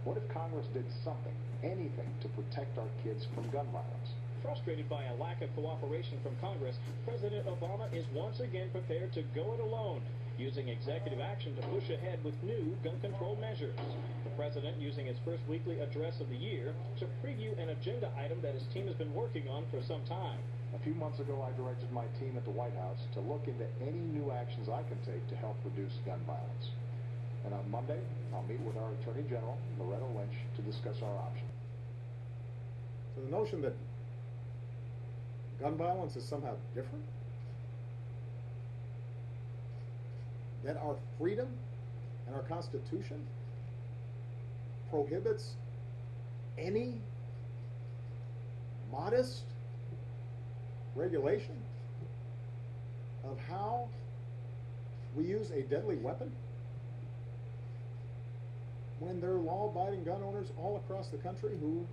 What if Congress did something, anything, to protect our kids from gun violence? Frustrated by a lack of cooperation from Congress, President Obama is once again prepared to go it alone, using executive action to push ahead with new gun control measures. The president using his first weekly address of the year to preview an agenda item that his team has been working on for some time. A few months ago, I directed my team at the White House to look into any new actions I can take to help reduce gun violence. And on Monday, I'll meet with our Attorney General, Loretta Lynch, to discuss our options. So the notion that gun violence is somehow different, that our freedom and our Constitution prohibits any modest regulation of how we use a deadly weapon, when there are law-abiding gun owners all across the country who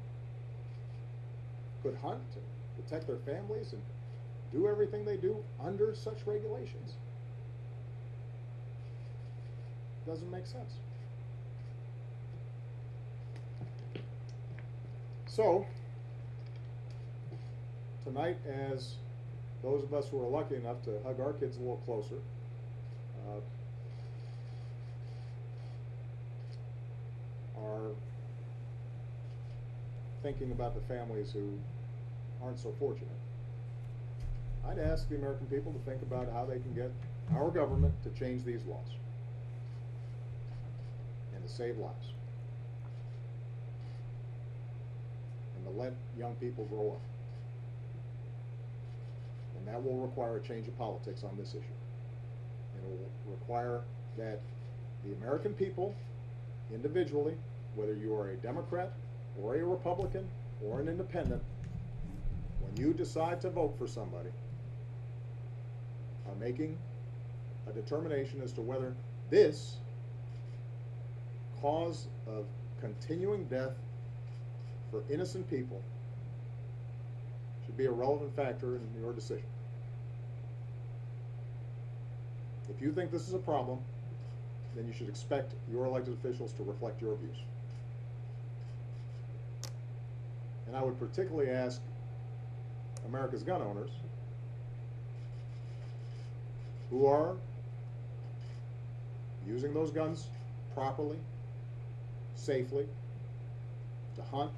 could hunt and protect their families and do everything they do under such regulations. Doesn't make sense. So, tonight, as those of us who are lucky enough to hug our kids a little closer, are thinking about the families who aren't so fortunate, I'd ask the American people to think about how they can get our government to change these laws and to save lives and to let young people grow up. And that will require a change of politics on this issue. It will require that the American people, individually, whether you are a Democrat or a Republican or an independent, when you decide to vote for somebody, are making a determination as to whether this cause of continuing death for innocent people should be a relevant factor in your decision. If you think this is a problem, then you should expect your elected officials to reflect your views. And I would particularly ask America's gun owners who are using those guns properly, safely, to hunt,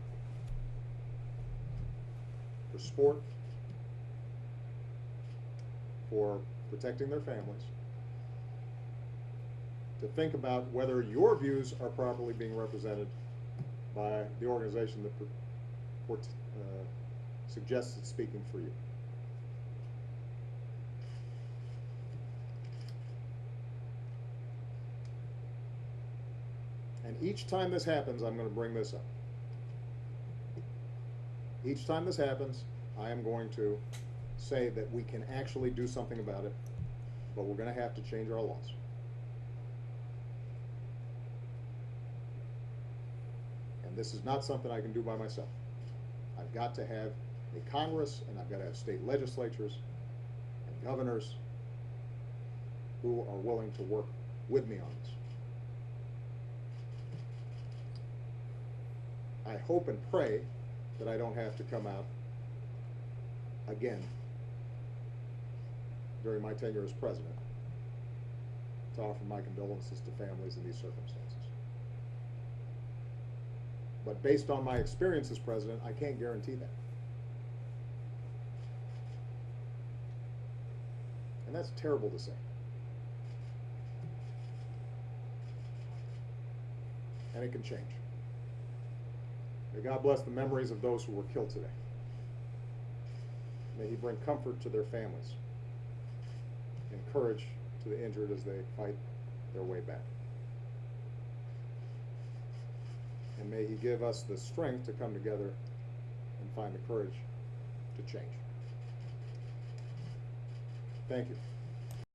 for sport, for protecting their families, to think about whether your views are properly being represented by the organization that suggests it's speaking for you. And each time this happens, I'm going to bring this up. Each time this happens, I am going to say that we can actually do something about it, but we're going to have to change our laws. And this is not something I can do by myself. I've got to have a Congress, and I've got to have state legislatures and governors who are willing to work with me on this. I hope and pray that I don't have to come out again during my tenure as president to offer my condolences to families in these circumstances. But based on my experience as president, I can't guarantee that. And that's terrible to say. And it can change. May God bless the memories of those who were killed today. May He bring comfort to their families and courage to the injured as they fight their way back. And may He give us the strength to come together and find the courage to change. Thank you.